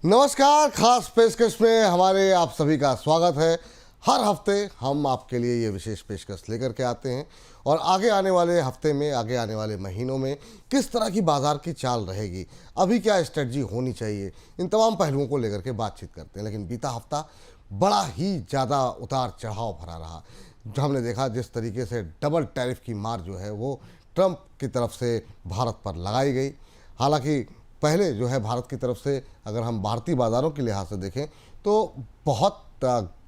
नमस्कार। खास पेशकश में हमारे आप सभी का स्वागत है। हर हफ्ते हम आपके लिए ये विशेष पेशकश लेकर के आते हैं और आगे आने वाले हफ्ते में, आगे आने वाले महीनों में किस तरह की बाजार की चाल रहेगी, अभी क्या स्ट्रेटजी होनी चाहिए, इन तमाम पहलुओं को लेकर के बातचीत करते हैं। लेकिन बीता हफ्ता बड़ा ही ज़्यादा उतार चढ़ाव भरा रहा। हमने देखा जिस तरीके से डबल टैरिफ की मार जो है वो ट्रंप की तरफ से भारत पर लगाई गई। हालांकि पहले जो है भारत की तरफ से अगर हम भारतीय बाज़ारों के लिहाज से देखें तो बहुत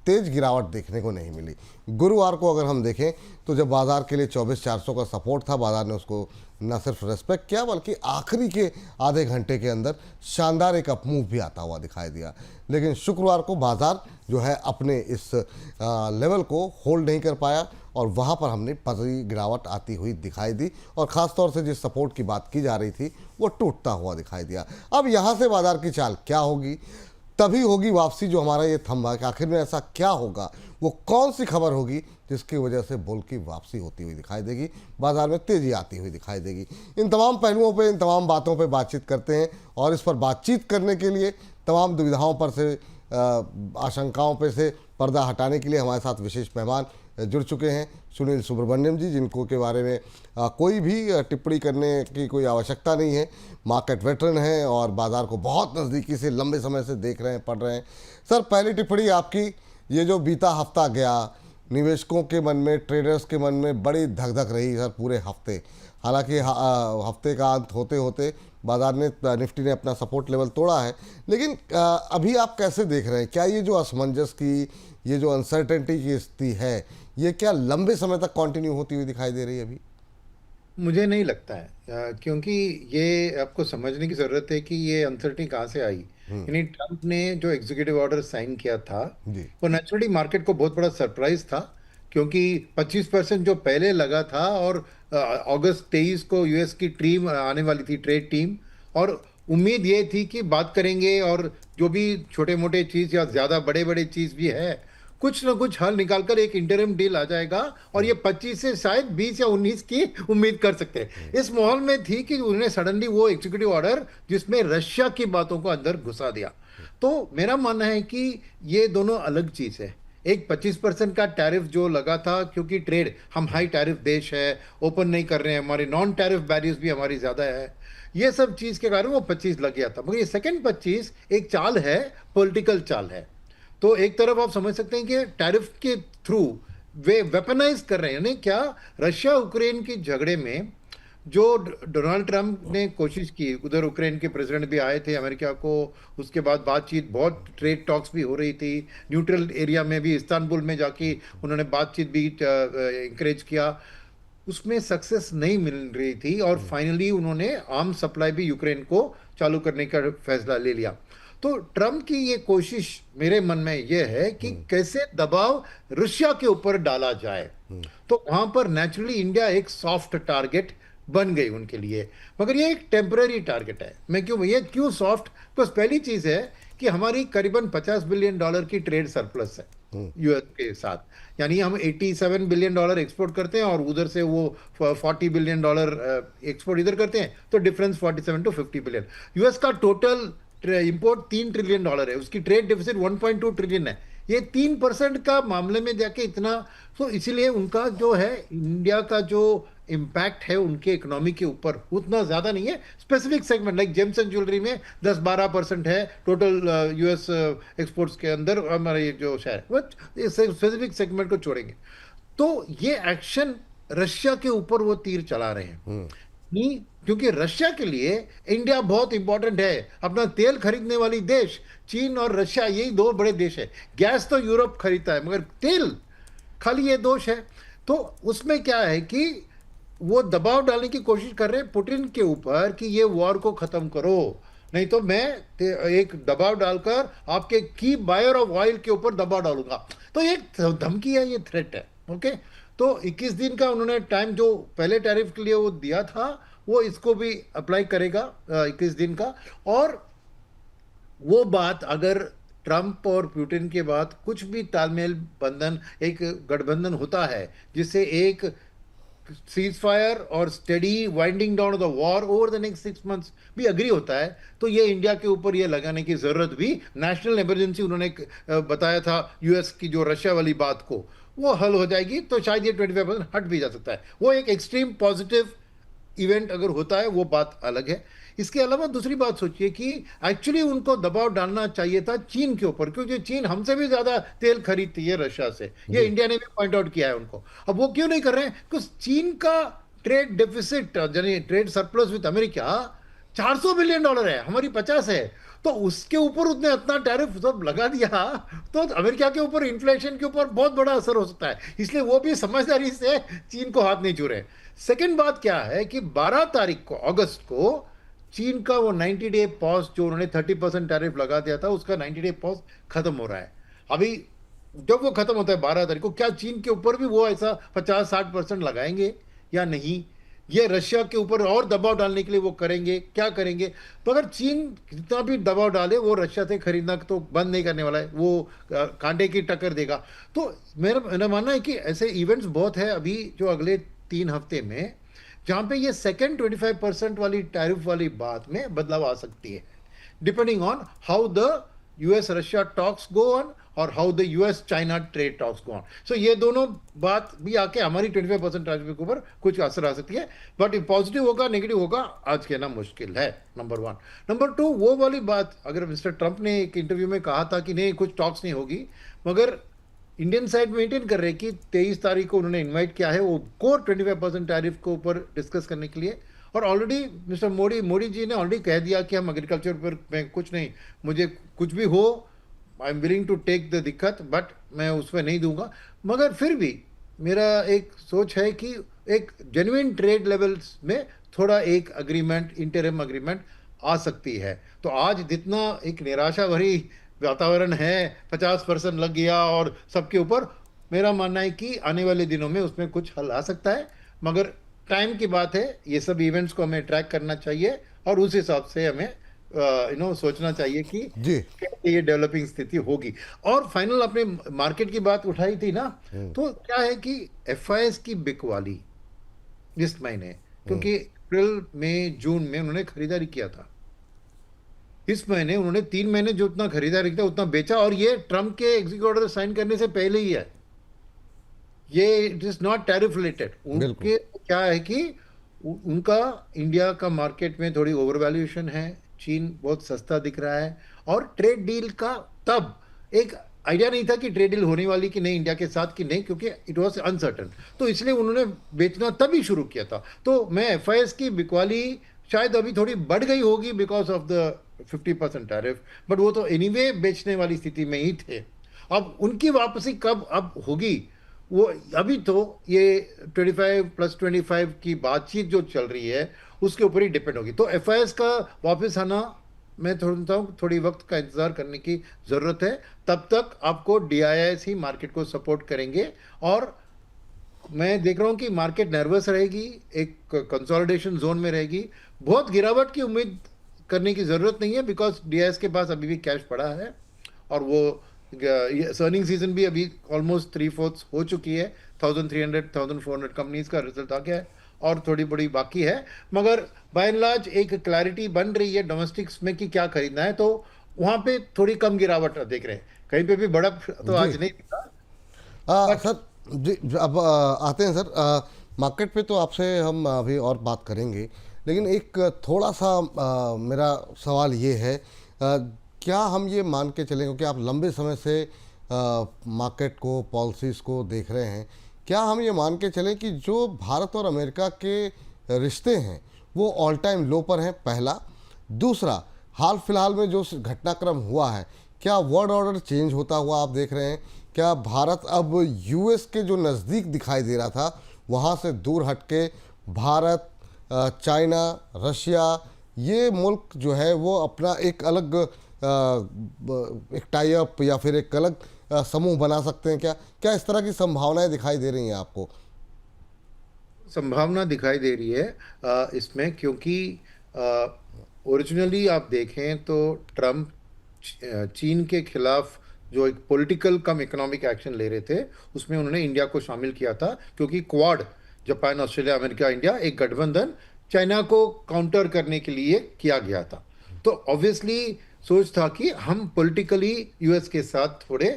तेज़ गिरावट देखने को नहीं मिली। गुरुवार को अगर हम देखें तो जब बाज़ार के लिए 24,400 का सपोर्ट था, बाज़ार ने उसको न सिर्फ रेस्पेक्ट किया बल्कि आखिरी के आधे घंटे के अंदर शानदार एक अपमूव भी आता हुआ दिखाई दिया। लेकिन शुक्रवार को बाज़ार जो है अपने इस लेवल को होल्ड नहीं कर पाया और वहाँ पर हमने पतली गिरावट आती हुई दिखाई दी और ख़ास तौर से जिस सपोर्ट की बात की जा रही थी वो टूटता हुआ दिखाई दिया। अब यहाँ से बाज़ार की चाल क्या होगी, तभी होगी वापसी जो हमारा ये थंबा कि आखिर में ऐसा क्या होगा, वो कौन सी खबर होगी जिसकी वजह से बुल की वापसी होती हुई दिखाई देगी, बाज़ार में तेज़ी आती हुई दिखाई देगी। इन तमाम पहलुओं पे, इन तमाम बातों पे बातचीत करते हैं और इस पर बातचीत करने के लिए, तमाम दुविधाओं पर से, आशंकाओं पे से पर्दा हटाने के लिए हमारे साथ विशेष मेहमान जुड़ चुके हैं। सुनील सुब्रमण्यम जी, जिनको के बारे में कोई भी टिप्पणी करने की कोई आवश्यकता नहीं है, मार्केट वेटरन हैं और बाज़ार को बहुत नज़दीकी से लंबे समय से देख रहे हैं, पढ़ रहे हैं। सर, पहली टिप्पणी आपकी, ये जो बीता हफ्ता गया, निवेशकों के मन में, ट्रेडर्स के मन में बड़ी धक धक रही सर पूरे हफ्ते। हालांकि हफ्ते का अंत होते होते बाज़ार ने, निफ्टी ने अपना सपोर्ट लेवल तोड़ा है, लेकिन अभी आप कैसे देख रहे हैं? क्या ये जो असमंजस की, ये जो अनसर्टेनिटी की स्थिति है, ये क्या लंबे समय तक कंटिन्यू होती हुई दिखाई दे रही है अभी? मुझे नहीं लगता है, क्योंकि ये आपको समझने की ज़रूरत है कि ये अनसर्टेनिटी कहाँ से आई। यानी ट्रंप ने जो एग्जीक्यूटिव ऑर्डर साइन किया था जी। वो नेचुरली मार्केट को बहुत बड़ा सरप्राइज था, क्योंकि 25% जो पहले लगा था और अगस्त 23 को यूएस की टीम आने वाली थी, ट्रेड टीम, और उम्मीद ये थी कि बात करेंगे और जो भी छोटे मोटे चीज़ या ज़्यादा बड़े बड़े चीज़ भी है, कुछ ना कुछ हल निकालकर एक इंटरिम डील आ जाएगा और ये 25 से शायद 20 या 19 की उम्मीद कर सकते हैं। इस माहौल में थी कि उन्होंने सडनली वो एग्जीक्यूटिव ऑर्डर जिसमें रशिया की बातों को अंदर घुसा दिया। तो मेरा मानना है कि ये दोनों अलग चीज़ है। एक 25% का टैरिफ जो लगा था, क्योंकि ट्रेड, हम हाई टैरिफ देश है, ओपन नहीं कर रहे हैं, हमारे नॉन टैरिफ बैरियर्स भी हमारी ज़्यादा है, ये सब चीज़ के कारण वो 25 लग गया था। मगर ये सेकेंड 25 एक चाल है, पॉलिटिकल चाल है। तो एक तरफ आप समझ सकते हैं कि टैरिफ के थ्रू वे वेपनाइज कर रहे हैं। यानी क्या, रशिया यूक्रेन के झगड़े में जो डोनाल्ड ट्रंप ने कोशिश की, उधर यूक्रेन के प्रेसिडेंट भी आए थे अमेरिका को, उसके बाद बातचीत, बहुत ट्रेड टॉक्स भी हो रही थी, न्यूट्रल एरिया में भी, इस्तांबुल में जाके उन्होंने बातचीत भी इंकरेज किया, उसमें सक्सेस नहीं मिल रही थी और फाइनली उन्होंने आर्म सप्लाई भी यूक्रेन को चालू करने का फैसला ले लिया। तो ट्रम्प की ये कोशिश मेरे मन में ये है कि कैसे दबाव रशिया के ऊपर डाला जाए। तो वहां पर नेचुरली इंडिया एक सॉफ्ट टारगेट बन गई उनके लिए, मगर ये एक टेम्पररी टारगेट है। मैं क्यों, ये क्यों सॉफ्ट? तो पहली चीज है कि हमारी करीबन $50 बिलियन की ट्रेड सरप्लस है यूएस के साथ। यानी हम $87 बिलियन एक्सपोर्ट करते हैं और उधर से वो $40 बिलियन एक्सपोर्ट इधर करते हैं, तो डिफरेंस 47 to 50 बिलियन। यूएस का टोटल इंपोर्ट $3 ट्रिलियन है, उसकी ट्रेड डेफिसिट 1.2 ट्रिलियन है। ये 3% का मामले में जाके इतना, तो इसीलिए उनका जो है, इंडिया का जो इम्पैक्ट है उनके इकोनॉमी के ऊपर उतना ज्यादा नहीं है। Specific segment like James and jewellery में 10-12% है टोटल यूएस एक्सपोर्ट्स के अंदर हमारा ये जो शहर है, स्पेसिफिक सेगमेंट को छोड़ेंगे। तो ये एक्शन रशिया के ऊपर वो तीर चला रहे हैं। नहीं, क्योंकि रशिया के लिए इंडिया बहुत इंपॉर्टेंट है, अपना तेल खरीदने वाली देश। चीन और रशिया यही दो बड़े देश है। गैस तो यूरोप खरीदता है, मगर तेल खाली ये दोष है। तो उसमें क्या है कि वो दबाव डालने की कोशिश कर रहे हैं पुतिन के ऊपर कि ये वॉर को खत्म करो, नहीं तो मैं एक दबाव डालकर आपके की बायर ऑफ ऑयल के ऊपर दबाव डालूंगा। तो एक धमकी है, ये थ्रेट है। ओके, तो 21 दिन का उन्होंने टाइम जो पहले टैरिफ के लिए वो दिया था, वो इसको भी अप्लाई करेगा 21 दिन का। और वो बात अगर ट्रंप और पुतिन के बाद कुछ भी तालमेल बंधन, एक गठबंधन होता है जिससे एक सीज फायर और study winding down of the war over the next 6 months भी अग्री होता है, तो ये इंडिया के ऊपर ये लगाने की जरूरत भी, नेशनल इमरजेंसी उन्होंने बताया था यूएस की जो रशिया वाली बात को, वो हल हो जाएगी, तो शायद ये 25% हट भी जा सकता है। वो एक एक्सट्रीम पॉजिटिव इवेंट अगर होता है वो बात अलग है। इसके अलावा दूसरी बात सोचिए कि एक्चुअली उनको दबाव डालना चाहिए था चीन के ऊपर, क्योंकि चीन हमसे भी ज्यादा तेल खरीदती है रशिया से, ये इंडिया ने भी पॉइंट आउट किया है उनको। अब वो क्यों नहीं कर रहे हैं? क्योंकि चीन का ट्रेड डेफिसिट यानी trade surplus with America $400 billion है, हमारी 50 है, तो उसके ऊपर उसने इतना टैरिफ सब लगा दिया, तो अमेरिका के ऊपर इन्फ्लेशन के ऊपर बहुत बड़ा असर हो सकता है। इसलिए वो भी समझदारी से चीन को हाथ नहीं छू रहे। सेकेंड बात क्या है कि 12 तारीख को अगस्त को चीन का वो 90 डे पॉज, जो उन्होंने 30% टैरिफ लगा दिया था, उसका 90 डे पॉज खत्म हो रहा है अभी। जब वो खत्म होता है 12 तारीख को, क्या चीन के ऊपर भी वो ऐसा 50-60% लगाएंगे या नहीं? ये रशिया के ऊपर और दबाव डालने के लिए वो करेंगे, क्या करेंगे? तो अगर चीन जितना भी दबाव डाले, वो रशिया से खरीदना तो बंद नहीं करने वाला है, वो कांटे की टक्कर देगा। तो मेरा मानना है कि ऐसे इवेंट्स बहुत है अभी जो अगले 3 हफ्ते में, जहां पे ये सेकेंड 25% वाली टैरिफ वाली बात में बदलाव आ सकती है, depending on how the US Russia talks go on और how the US China trade talks go on. So ये दोनों बात भी आके हमारी 25% टैरिफ के ऊपर कुछ असर आ सकती है, बट पॉजिटिव होगा नेगेटिव होगा आज कहना मुश्किल है, नंबर 1। नंबर 2, वो वाली बात अगर मिस्टर ट्रंप ने एक इंटरव्यू में कहा था कि नहीं कुछ टॉक्स नहीं होगी, मगर इंडियन साइड मेंटेन कर रहे हैं कि 23 तारीख को उन्होंने इनवाइट किया है वो कोर 25% टैरिफ के ऊपर डिस्कस करने के लिए। और ऑलरेडी मिस्टर मोदी जी ने ऑलरेडी कह दिया कि हम एग्रीकल्चर पर में कुछ नहीं, मुझे कुछ भी हो, I am willing to take the दिक्कत, बट मैं उस पर नहीं दूंगा। मगर फिर भी मेरा एक सोच है कि एक जेन्युइन ट्रेड लेवल्स में थोड़ा एक अग्रीमेंट, इंटरिम अग्रीमेंट आ सकती है। तो आज जितना एक निराशा भरी वातावरण है, 50% लग गया और सबके ऊपर, मेरा मानना है कि आने वाले दिनों में उसमें कुछ हल आ सकता है, मगर टाइम की बात है। ये सब इवेंट्स को हमें ट्रैक करना चाहिए और उस हिसाब से हमें सोचना चाहिए कि जी। कैसे ये डेवलपिंग स्थिति होगी। और फाइनल, आपने मार्केट की बात उठाई थी ना, तो क्या है कि एफआईएस की बिकवाली इस महीने, क्योंकि अप्रैल में जून में उन्होंने खरीदारी किया था, इस महीने उन्होंने 3 महीने जो उतना खरीदारी किया उतना बेचा, और ये ट्रम्प के एग्जीक्यूटिव ऑर्डर साइन करने से पहले ही है। ये it is not tariff related. उनके क्या है कि उनका इंडिया का मार्केट में थोड़ी ओवर वैल्यूएशन है, चीन बहुत सस्ता दिख रहा है, और ट्रेड डील का तब एक आइडिया नहीं था कि ट्रेड डील होने वाली कि नहीं इंडिया के साथ कि नहीं, क्योंकि इट वाज अनसर्टन, तो इसलिए उन्होंने बेचना तभी शुरू किया था। तो मैं एफआईएस की बिकवाली शायद अभी थोड़ी बढ़ गई होगी because of the 50% tariff, but वो तो एनीवे बेचने वाली स्थिति में ही थे। अब उनकी वापसी कब अब होगी, वो अभी तो ये 25+25 की बातचीत जो चल रही है उसके ऊपर ही डिपेंड होगी। तो एफआईएस का वापस आना, मैं समझता हूँ थोड़ी वक्त का इंतजार करने की जरूरत है। तब तक आपको डीआईआईएस ही मार्केट को सपोर्ट करेंगे, और मैं देख रहा हूँ कि मार्केट नर्वस रहेगी, एक कंसोलिडेशन जोन में रहेगी। बहुत गिरावट की उम्मीद करने की जरूरत नहीं है, बिकॉज डीआईएस के पास अभी भी कैश पड़ा है, और वो अर्निंग सीजन भी अभी ऑलमोस्ट 3/4 हो चुकी है। 1300-1400 कंपनीज का रिजल्ट आ गया है, और थोड़ी बड़ी बाकी है, मगर बाय एंड लार्ज एक क्लैरिटी बन रही है डोमेस्टिक्स में कि क्या खरीदना है, तो वहां पे थोड़ी कम गिरावट देख रहे हैं। कहीं पे भी बड़ा तो आज नहीं दिखा। सर जी, अब आते हैं सर मार्केट पे, तो आपसे हम अभी और बात करेंगे, लेकिन एक थोड़ा सा मेरा सवाल ये है, क्या हम ये मान के चलें, क्योंकि आप लंबे समय से मार्केट को, पॉलिसीज़ को देख रहे हैं, क्या हम ये मान के चलें कि जो भारत और अमेरिका के रिश्ते हैं वो ऑल टाइम लो पर हैं, पहला। दूसरा, हाल फिलहाल में जो घटनाक्रम हुआ है, क्या वर्ल्ड ऑर्डर चेंज होता हुआ आप देख रहे हैं? क्या भारत अब यूएस के जो नज़दीक दिखाई दे रहा था वहाँ से दूर हटके भारत, चाइना, रशिया, ये मुल्क जो है वो अपना एक अलग एक टाई अप या फिर एक अलग समूह बना सकते हैं? क्या क्या इस तरह की संभावनाएं दिखाई दे रही हैं आपको? संभावना दिखाई दे रही है इसमें, क्योंकि ओरिजिनली आप देखें तो ट्रम्प चीन के खिलाफ जो एक पॉलिटिकल कम इकोनॉमिक एक्शन ले रहे थे, उसमें उन्होंने इंडिया को शामिल किया था, क्योंकि quad Japan, Australia, America, India, एक गठबंधन चाइना को काउंटर करने के लिए किया गया था। तो ऑब्वियसली सोच था कि हम पॉलिटिकली यूएस के साथ थोड़े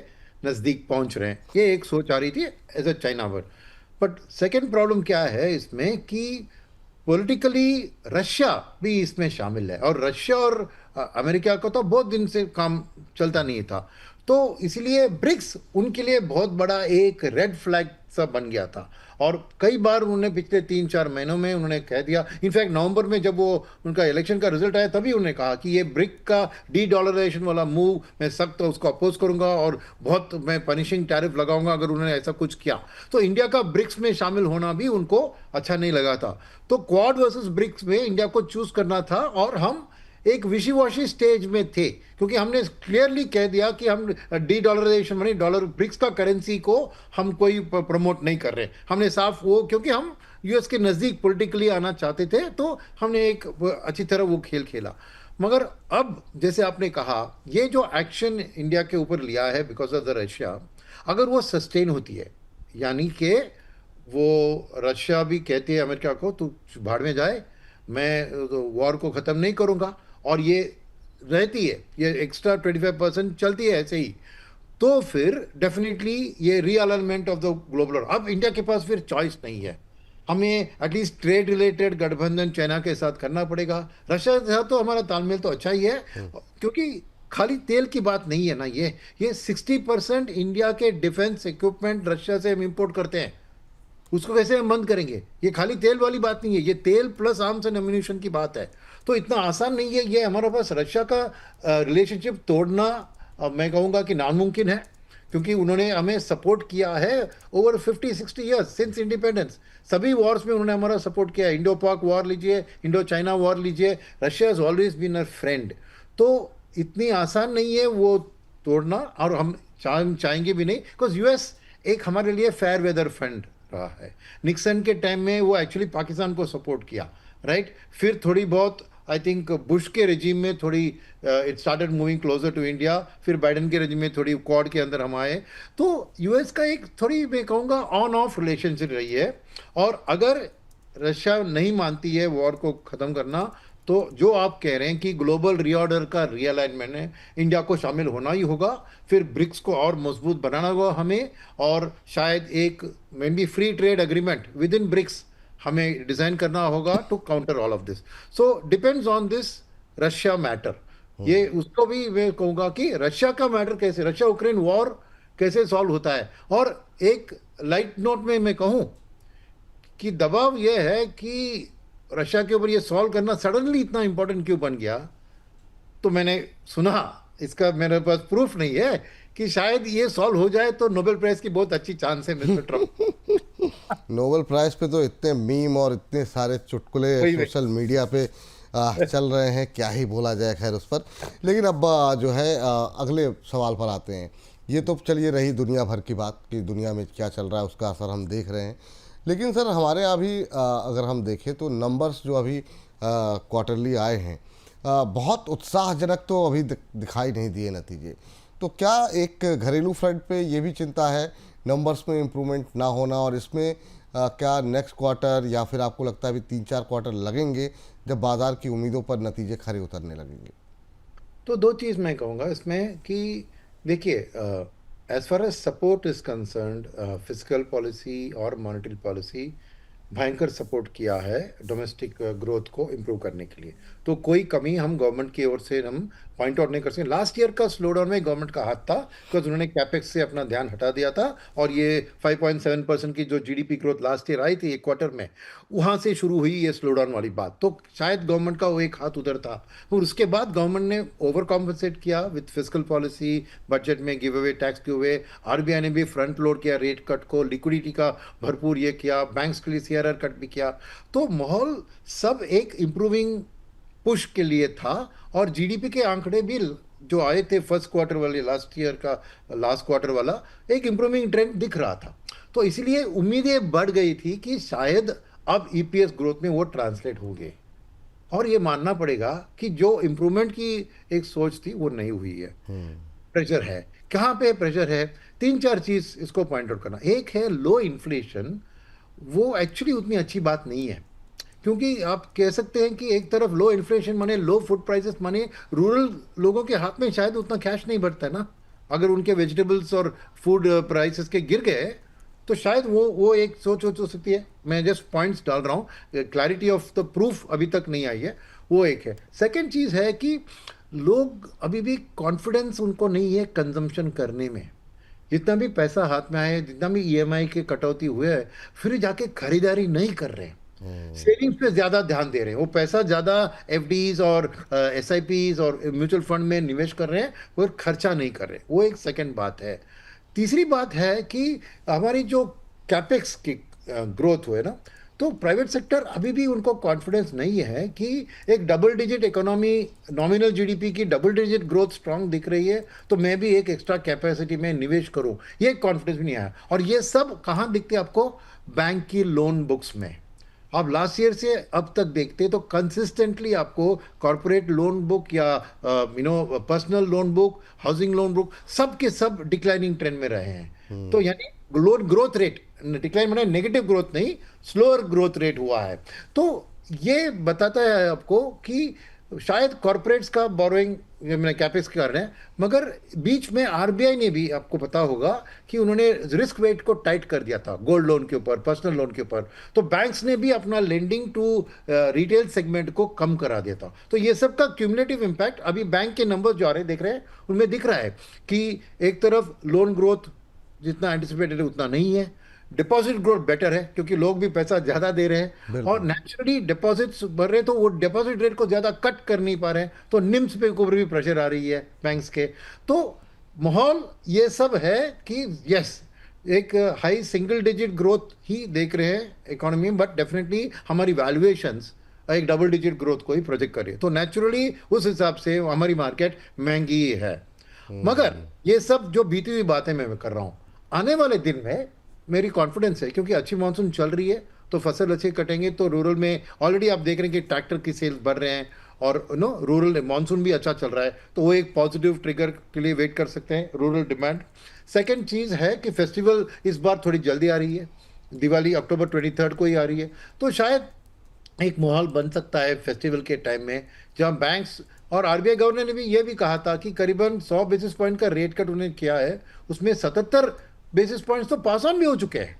नजदीक पहुंच रहे हैं, ये एक सोच आ रही थी as a China war. But second problem क्या है इसमें कि पॉलिटिकली रशिया भी इसमें शामिल है, और रशिया और अमेरिका का तो बहुत दिन से काम चलता नहीं था। तो इसलिए ब्रिक्स उनके लिए बहुत बड़ा एक रेड फ्लैग सा बन गया था। और कई बार उन्होंने पिछले 3-4 महीनों में उन्होंने कह दिया, इनफैक्ट नवंबर में जब वो उनका इलेक्शन का रिजल्ट आया तभी उन्होंने कहा कि ये ब्रिक का डी डॉलराइजेशन वाला मूव मैं सख्त उसको अपोज करूंगा और बहुत मैं पनिशिंग टैरिफ लगाऊंगा अगर उन्होंने ऐसा कुछ किया। तो इंडिया का ब्रिक्स में शामिल होना भी उनको अच्छा नहीं लगा था। तो क्वाड वर्सेस ब्रिक्स में इंडिया को चूज करना था, और हम एक विशी वॉशी स्टेज में थे क्योंकि हमने क्लियरली कह दिया कि हम डी डॉलराइजेशन मानी डॉलर ब्रिक्स का करेंसी को हम कोई प्रमोट नहीं कर रहे। हमने साफ वो, क्योंकि हम यूएस के नज़दीक पॉलिटिकली आना चाहते थे, तो हमने एक अच्छी तरह वो खेल खेला। मगर अब जैसे आपने कहा, ये जो एक्शन इंडिया के ऊपर लिया है बिकॉज ऑफ द रशिया, अगर वो सस्टेन होती है, यानी कि वो रशिया भी कहती है अमेरिका को तू भाड़ में जाए, मैं तो वॉर को ख़त्म नहीं करूँगा, और ये रहती है, ये एक्स्ट्रा 25% चलती है ऐसे ही, तो फिर डेफिनेटली ये realignment of the global order. अब इंडिया के पास फिर चॉइस नहीं है, हमें एटलीस्ट ट्रेड रिलेटेड गठबंधन चाइना के साथ करना पड़ेगा। रशिया के साथ तो हमारा तालमेल तो अच्छा ही है, क्योंकि खाली तेल की बात नहीं है ना, ये 60% इंडिया के डिफेंस इक्विपमेंट रशिया से हम इंपोर्ट करते हैं, उसको कैसे हम बंद करेंगे? ये खाली तेल वाली बात नहीं है, ये तेल प्लस आर्म्स एंड एम्यूनिशन की बात है। तो इतना आसान नहीं है ये हमारे पास रशिया का रिलेशनशिप तोड़ना। मैं कहूँगा कि नामुमकिन है, क्योंकि उन्होंने हमें सपोर्ट किया है ओवर 50-60 ईयर्स सिंस इंडिपेंडेंस। सभी वॉर्स में उन्होंने हमारा सपोर्ट किया है, इंडो पाक वॉर लीजिए, इंडो चाइना वॉर लीजिए, Russia has always been a friend. तो इतनी आसान नहीं है वो तोड़ना, और हम चाहेंगे भी नहीं, बिकॉज यूएस एक हमारे लिए फेयर वेदर फ्रेंड रहा है। निक्सन के टाइम में वो एक्चुअली पाकिस्तान को सपोर्ट किया, राइट? फिर थोड़ी बहुत आई थिंक बुश के रेजिम में थोड़ी it started moving closer to India, फिर बाइडन के रेजिम में थोड़ी क्वाड के अंदर हम आए। तो यूएस का एक थोड़ी मैं कहूँगा ऑन ऑफ रिलेशनशिप रही है, और अगर रशिया नहीं मानती है वॉर को ख़त्म करना, तो जो आप कह रहे हैं कि ग्लोबल रीऑर्डर का रीअलाइनमेंट है, इंडिया को शामिल होना ही होगा, फिर ब्रिक्स को और मजबूत बनाना होगा हमें, और शायद एक maybe free trade agreement with in BRICS हमें डिज़ाइन करना होगा to counter all of this. So depends on this Russia matter. ये उसको भी मैं कहूँगा कि रशिया का मैटर कैसे, रशिया यूक्रेन वॉर कैसे सॉल्व होता है। और एक लाइट नोट में मैं कहूँ कि दबाव यह है कि रशिया के ऊपर ये सॉल्व करना सडनली इतना इंपॉर्टेंट क्यों बन गया। तो मैंने सुना, इसका मेरे पास प्रूफ नहीं है, कि शायद ये सॉल्व हो जाए तो नोबेल प्राइज की बहुत अच्छी चांस है मिस्टर ट्रम्प। नोबेल प्राइज पे तो इतने मीम और इतने सारे चुटकुले सोशल मीडिया पे चल रहे हैं, क्या ही बोला जाए खैर उस पर। लेकिन अब जो है अगले सवाल पर आते हैं। ये तो चलिए रही दुनिया भर की बात कि दुनिया में क्या चल रहा है, उसका असर हम देख रहे हैं। लेकिन सर हमारे यहाँ भी अगर हम देखें तो नंबर्स जो अभी क्वार्टरली आए हैं, बहुत उत्साहजनक तो अभी दिखाई नहीं दिए नतीजे। तो क्या एक घरेलू फ्रंट पे ये भी चिंता है नंबर्स में इम्प्रूवमेंट ना होना, और इसमें क्या नेक्स्ट क्वार्टर या फिर आपको लगता है अभी 3-4 क्वार्टर लगेंगे जब बाज़ार की उम्मीदों पर नतीजे खरे उतरने लगेंगे? तो दो चीज़ मैं कहूँगा इसमें कि देखिए, as far as support is concerned, physical policy और मॉनेटरी पॉलिसी भयंकर सपोर्ट किया है डोमेस्टिक ग्रोथ को इम्प्रूव करने के लिए। तो कोई कमी हम गवर्नमेंट की ओर से हम पॉइंट आउट नहीं कर सकते। लास्ट ईयर का स्लोडाउन में गवर्नमेंट का हाथ था, बिकॉज उन्होंने कैपेक्स से अपना ध्यान हटा दिया था, और ये 5.7% की जो GDP growth last year I थी एक क्वार्टर में, वहाँ से शुरू हुई ये स्लोडाउन वाली बात। तो शायद गवर्नमेंट का वो एक हाथ उधर था, और उसके बाद गवर्नमेंट ने ओवर कॉम्पनसेट किया विथ फिजिकल पॉलिसी, बजट में give away tax give away, RBI ने भी फ्रंट लोड किया रेट कट को, लिक्विडिटी का भरपूर ये किया, बैंक्स के लिए सीआरआर कट भी किया। तो माहौल सब एक इम्प्रूविंग पुश के लिए था, और जीडीपी के आंकड़े भी जो आए थे फर्स्ट क्वार्टर वाले लास्ट ईयर का लास्ट क्वार्टर वाला, एक इम्प्रूविंग ट्रेंड दिख रहा था। तो इसलिए उम्मीदें बढ़ गई थी कि शायद अब ईपीएस ग्रोथ में वो ट्रांसलेट होंगे, और ये मानना पड़ेगा कि जो इम्प्रूवमेंट की एक सोच थी वो नहीं हुई है। प्रेशर है, कहाँ पे प्रेशर है? 3-4 चीज इसको पॉइंट आउट करना। एक है लो इन्फ्लेशन, वो एक्चुअली उतनी अच्छी बात नहीं है, क्योंकि आप कह सकते हैं कि एक तरफ लो इन्फ्लेशन माने लो फूड प्राइसेस माने रूरल लोगों के हाथ में शायद उतना कैश नहीं बढ़ता है ना। अगर उनके वेजिटेबल्स और फूड प्राइसेस के गिर गए तो शायद वो एक सोच हो सकती है। मैं जस्ट पॉइंट्स डाल रहा हूँ, क्लैरिटी ऑफ द प्रूफ अभी तक नहीं आई है। वो एक है। सेकंड चीज़ है कि लोग अभी भी कॉन्फिडेंस उनको नहीं है कंजम्पशन करने में। जितना भी पैसा हाथ में आए, जितना भी ईएमआई के कटौती हुए है, फिर जाके खरीदारी नहीं कर रहे हैं, सेविंग्स पे ज्यादा ध्यान दे रहे हैं। वो पैसा ज्यादा एफडीज और एसआईपीज और म्यूचुअल फंड में निवेश कर रहे हैं, वो खर्चा नहीं कर रहे। वो एक सेकंड बात है। तीसरी बात है कि हमारी जो कैपेक्स की ग्रोथ हुए ना, तो प्राइवेट सेक्टर अभी भी उनको कॉन्फिडेंस नहीं है कि एक double digit economy, nominal GDP की डबल डिजिट ग्रोथ स्ट्रांग दिख रही है, तो मैं भी एक एक्स्ट्रा कैपेसिटी में निवेश करूं, ये कॉन्फिडेंस भी नहीं आया। और ये सब कहाँ दिखते हैं आपको? बैंक की लोन बुक्स में। आप लास्ट ईयर से अब तक देखते तो कंसिस्टेंटली आपको कॉर्पोरेट लोन बुक या personal loan book, housing loan book, सब के सब डिक्लाइनिंग ट्रेंड में रहे हैं। तो यानी लोन ग्रोथ रेट डिक्लाइन माने नेगेटिव ग्रोथ नहीं, स्लोअर ग्रोथ रेट हुआ है। तो ये बताता है आपको कि शायद कॉर्पोरेट्स का बोरोइंग मैंने कैपेक्स कर रहे हैं, मगर बीच में आरबीआई ने भी, आपको पता होगा कि उन्होंने रिस्क वेट को टाइट कर दिया था गोल्ड लोन के ऊपर, पर्सनल लोन के ऊपर। तो बैंक्स ने भी अपना लेंडिंग टू रिटेल सेगमेंट को कम करा दिया था। तो ये सब का क्यूमुलेटिव इम्पैक्ट अभी बैंक के नंबर्स जो आ रहे हैं देख रहे हैं, उनमें दिख रहा है कि एक तरफ लोन ग्रोथ जितना एंटिसिपेटेड है उतना नहीं है, डिपॉजिट ग्रोथ बेटर है क्योंकि लोग भी पैसा ज्यादा दे रहे हैं, और नेचुरली डिपॉजिट्स बढ़ रहे, तो वो डिपॉजिट रेट को ज्यादा कट कर नहीं पा रहे हैं, तो निम्स पे ऊपर भी प्रेशर आ रही है बैंक्स के। तो माहौल ये सब है कि यस, एक हाई सिंगल डिजिट ग्रोथ ही देख रहे हैं इकोनॉमी में, बट डेफिनेटली हमारी वैल्यूएशंस एक डबल डिजिट ग्रोथ को ही प्रोजेक्ट करिए, तो नेचुरली उस हिसाब से हमारी मार्केट महंगी है। मगर ये सब जो बीती हुई बातें मैं कर रहा हूं, आने वाले दिन में मेरी कॉन्फिडेंस है, क्योंकि अच्छी मानसून चल रही है तो फसल अच्छे कटेंगे। तो रूरल में ऑलरेडी आप देख रहे हैं कि ट्रैक्टर की सेल्स बढ़ रहे हैं, और रूरल मानसून भी अच्छा चल रहा है, तो वो एक पॉजिटिव ट्रिगर के लिए वेट कर सकते हैं रूरल डिमांड। सेकंड चीज़ है कि फेस्टिवल इस बार थोड़ी जल्दी आ रही है, दिवाली अक्टूबर 23 को ही आ रही है, तो शायद एक माहौल बन सकता है फेस्टिवल के टाइम में, जहां बैंक्स और आरबीआई गवर्नर ने भी ये भी कहा था कि करीबन 100 बेसिस पॉइंट का रेट कट उन्होंने किया है, उसमें 77 बेसिस पॉइंट्स तो पास ऑन भी हो चुके हैं,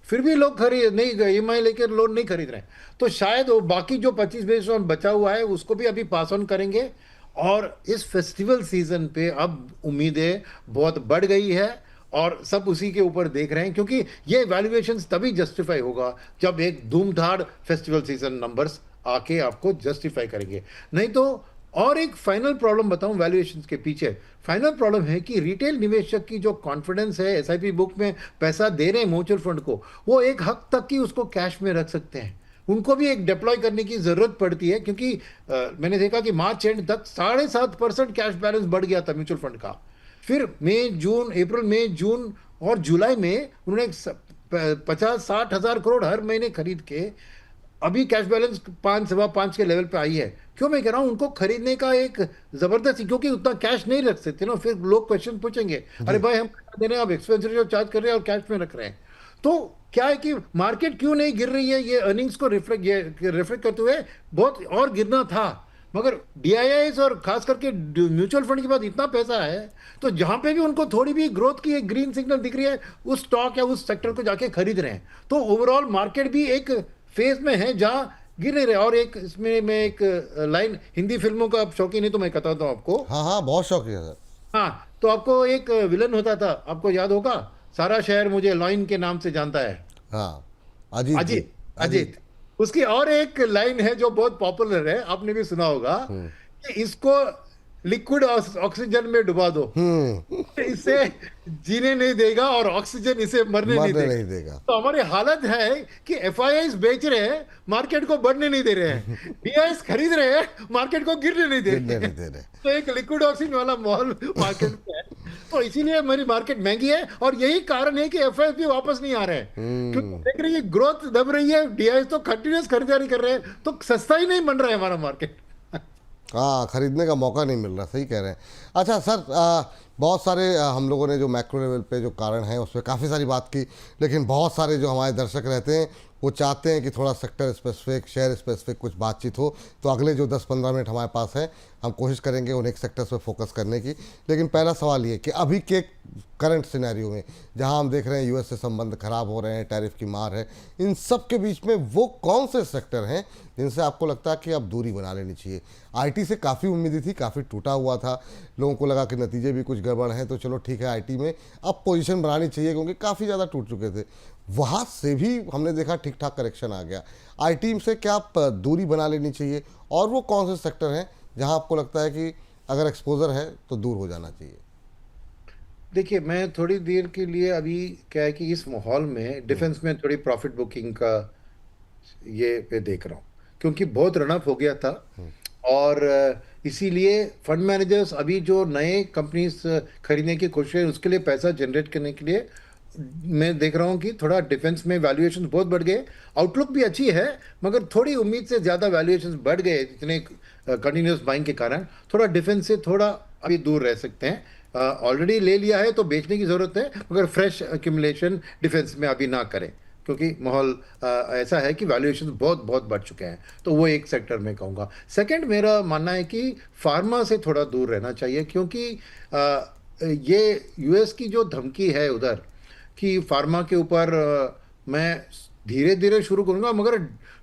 फिर भी लोग खरीद नहीं, ईएमआई लेकर लोन नहीं खरीद रहे हैं। तो शायद वो बाकी जो 25 बेसिस पॉइंट बचा हुआ है उसको भी अभी पास ऑन करेंगे। और इस फेस्टिवल सीजन पे अब उम्मीदें बहुत बढ़ गई है, और सब उसी के ऊपर देख रहे हैं, क्योंकि ये वैल्यूएशंस तभी जस्टिफाई होगा जब एक धूमधाड़ फेस्टिवल सीजन नंबर्स आके आपको जस्टिफाई करेंगे, नहीं तो। और एक फाइनल प्रॉब्लम बताऊं वैल्यूएशंस के पीछे, फाइनल प्रॉब्लम है कि रिटेल निवेशक की जो कॉन्फिडेंस है एसआईपी बुक में पैसा दे रहे हैं म्यूचुअल फंड को, वो एक हद तक ही उसको कैश में रख सकते हैं, उनको भी एक डिप्लॉय करने की जरूरत पड़ती है, क्योंकि मैंने देखा कि मार्च एंड तक 7.5% कैश बैलेंस बढ़ गया था म्यूचुअल फंड का। फिर मई जून, अप्रैल मई जून और जुलाई में उन्होंने 50-60 हजार करोड़ हर महीने खरीद के अभी कैश बैलेंस 5 सवा 5 के लेवल पे आई है। क्यों मैं कह रहा हूं उनको खरीदने का एक जबरदस्त, क्योंकि उतना कैश नहीं रख सकते ना, फिर लोग क्वेश्चन पूछेंगे, अरे भाई हम दे रहे हैं, आप एक्सपेंस रेशियो चार्ज कर रहे हैं और कैश में रख रहे हैं। तो क्या है कि मार्केट क्यों नहीं गिर रही है, ये अर्निंग्स को रिफ्लेक्ट करते हुए बहुत और गिरना था, मगर डीआईआईस और खास करके म्यूचुअल फंड के पास इतना पैसा है, तो जहां पे भी उनको थोड़ी भी ग्रोथ की एक ग्रीन सिग्नल दिख रही है, उस स्टॉक या उस सेक्टर को जाके खरीद रहे हैं। तो ओवरऑल मार्केट भी एक फेज में है जहां गिर नहीं रहे। और एक इसमें मैं एक लाइन, हिंदी फिल्मों का आप शौकीन है तो मैं बताता हूँ आपको। हाँ हाँ, बहुत शौकीन है सर। हाँ, तो आपको एक विलन होता था, आपको याद होगा, सारा शहर मुझे लॉइन के नाम से जानता है। हाँ, अजीत जी। अजीत, अजीत। उसकी और एक लाइन है जो बहुत पॉपुलर है, आपने भी सुना होगा, कि इसको लिक्विड ऑक्सीजन में डुबा दो, इसे जीने नहीं देगा और ऑक्सीजन इसे मरने नहीं देगा। तो हमारी हालत है कि एफआईआईस बेच रहे हैं, मार्केट को बढ़ने नहीं दे रहे हैं, डीआईएस खरीद रहे हैं, मार्केट को गिरने नहीं दे रहे। तो एक लिक्विड ऑक्सीजन वाला माहौल मार्केट में है, तो इसीलिए हमारी मार्केट महंगी है। और यही कारण है कि एफआईआईस भी वापस नहीं आ रहे हैं, क्योंकि देख रही है ग्रोथ दब रही है, डीआईएस तो कंटिन्यूस खरीदारी कर रहे हैं, तो सस्ता ही नहीं बन रहा है हमारा मार्केट। हाँ, खरीदने का मौका नहीं मिल रहा, सही कह रहे हैं। अच्छा सर, बहुत सारे हम लोगों ने जो मैक्रो लेवल पे जो कारण हैं उस पर काफ़ी सारी बात की, लेकिन बहुत सारे जो हमारे दर्शक रहते हैं वो चाहते हैं कि थोड़ा सेक्टर स्पेसिफिक, शेयर स्पेसिफिक कुछ बातचीत हो। तो अगले जो 10-15 मिनट हमारे पास है, हम कोशिश करेंगे उन एक सेक्टर्स पे फोकस करने की। लेकिन पहला सवाल ये कि अभी के करंट सिनेरियो में जहां हम देख रहे हैं यूएस से संबंध खराब हो रहे हैं, टैरिफ की मार है, इन सब के बीच में वो कौन से सेक्टर हैं जिनसे आपको लगता है कि अब दूरी बना लेनी चाहिए? आईटी से काफ़ी उम्मीदें थी, काफ़ी टूटा हुआ था, लोगों को लगा कि नतीजे भी कुछ गड़बड़ हैं, तो चलो ठीक है आईटी में अब पोजीशन बनानी चाहिए क्योंकि काफ़ी ज़्यादा टूट चुके थे। वहाँ से भी हमने देखा ठीक ठाक करेक्शन आ गया। आईटी से क्या दूरी बना लेनी चाहिए, और वो कौन से सेक्टर हैं जहाँ आपको लगता है कि अगर एक्सपोजर है तो दूर हो जाना चाहिए? देखिए, मैं थोड़ी देर के लिए अभी क्या है कि इस माहौल में डिफेंस में थोड़ी प्रॉफिट बुकिंग का ये पे देख रहा हूँ, क्योंकि बहुत रनअप हो गया था। और इसीलिए फंड मैनेजर्स अभी जो नए कंपनीज खरीदने की कोशिश है उसके लिए पैसा जनरेट करने के लिए मैं देख रहा हूँ कि थोड़ा डिफेंस में वैल्यूएशन बहुत बढ़ गए। आउटलुक भी अच्छी है, मगर थोड़ी उम्मीद से ज़्यादा वैल्यूएशन बढ़ गए इतने कंटिन्यूस बाइंग के कारण। थोड़ा डिफेंस से थोड़ा अभी दूर रह सकते हैं। ऑलरेडी ले लिया है तो बेचने की ज़रूरत है, मगर फ्रेश एक्यूमुलेशन डिफेंस में अभी ना करें, क्योंकि माहौल ऐसा है कि वैल्यूएशन बहुत बहुत बढ़ चुके हैं। तो वो एक सेक्टर में कहूँगा। सेकंड, मेरा मानना है कि फार्मा से थोड़ा दूर रहना चाहिए, क्योंकि ये यूएस की जो धमकी है उधर कि फार्मा के ऊपर मैं धीरे धीरे शुरू करूँगा, मगर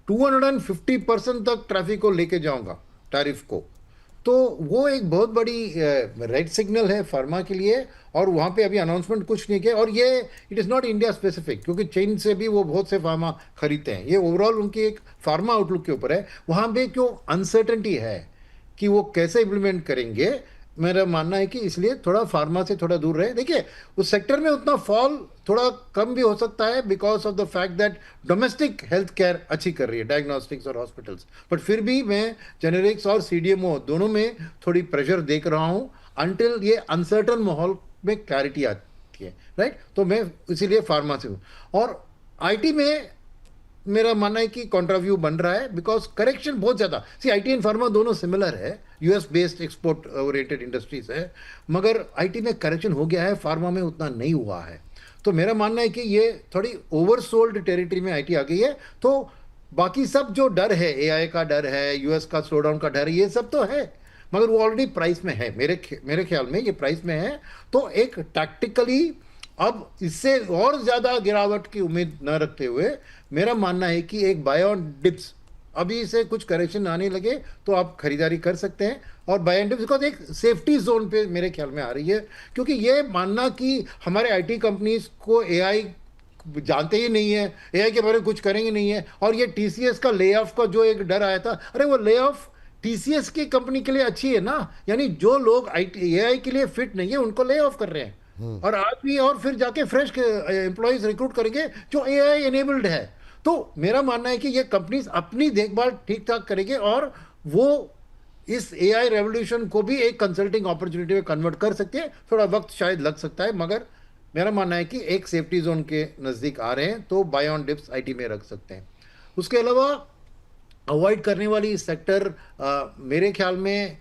250% तक ट्रैफिक को लेके जाऊँगा, टैरिफ को। तो वो एक बहुत बड़ी रेड सिग्नल है फार्मा के लिए। और वहाँ पे अभी अनाउंसमेंट कुछ नहीं किया, और ये it is not India specific, क्योंकि चीन से भी वो बहुत से फार्मा खरीदते हैं। ये ओवरऑल उनकी एक फार्मा आउटलुक के ऊपर है। वहाँ पे क्यों अनसर्टेनिटी है कि वो कैसे इम्प्लीमेंट करेंगे। मेरा मानना है कि इसलिए थोड़ा फार्मा से थोड़ा दूर रहे। देखिए, उस सेक्टर में उतना फॉल थोड़ा कम भी हो सकता है because of the fact that domestic health care अच्छी कर रही है, डायग्नोस्टिक्स और हॉस्पिटल्स। बट फिर भी मैं जेनेरिक्स और सीडीएमओ दोनों में थोड़ी प्रेशर देख रहा हूँ अनटिल ये अनसर्टन माहौल में क्लैरिटी आती है, राइट। तो मैं इसीलिए फार्मा से हूँ। और आईटी में मेरा मानना है कि कॉन्ट्राव्यू बन रहा है बिकॉज करेक्शन बहुत ज़्यादा। सी आईटी एंड फार्मा दोनों सिमिलर है, US based export oriented industries है, मगर आईटी में करेक्शन हो गया है, फार्मा में उतना नहीं हुआ है। तो मेरा मानना है कि ये थोड़ी ओवरसोल्ड टेरिटरी में आईटी आ गई है। तो बाकी सब जो डर है, एआई का डर है, यूएस का स्लोडाउन का डर है, ये सब तो है, मगर वो ऑलरेडी प्राइस में है। मेरे ख्याल में ये प्राइस में है। तो एक टैक्टिकली अब इससे और ज़्यादा गिरावट की उम्मीद न रखते हुए मेरा मानना है कि एक बाय ऑन डिप्स, अभी से कुछ करेक्शन आने लगे तो आप खरीदारी कर सकते हैं। और बाय ऑन डिप्स बिकॉज एक सेफ्टी जोन पे मेरे ख्याल में आ रही है, क्योंकि ये मानना कि हमारे आईटी कंपनीज को एआई जानते ही नहीं है, एआई के बारे में कुछ करेंगे नहीं है। और ये टीसीएस का ले ऑफ का जो एक डर आया था, अरे वो ले ऑफ टीसीएस की कंपनी के लिए अच्छी है ना, यानी जो लोग आईटी एआई के लिए फिट नहीं है उनको ले ऑफ कर रहे हैं। और आज भी और फिर जाके फ्रेश एम्प्लॉयज रिक्रूट करेंगे जो एआई एनेबल्ड है। तो मेरा मानना है कि ये कंपनीज अपनी देखभाल ठीक ठाक करेंगे और वो इस एआई रेवोल्यूशन को भी एक कंसल्टिंग अपॉर्चुनिटी में कन्वर्ट कर सकते हैं। थोड़ा वक्त शायद लग सकता है, मगर मेरा मानना है कि एक सेफ्टी जोन के नज़दीक आ रहे हैं तो बाय ऑन डिप्स आईटी में रख सकते हैं। उसके अलावा अवॉइड करने वाली सेक्टर मेरे ख्याल में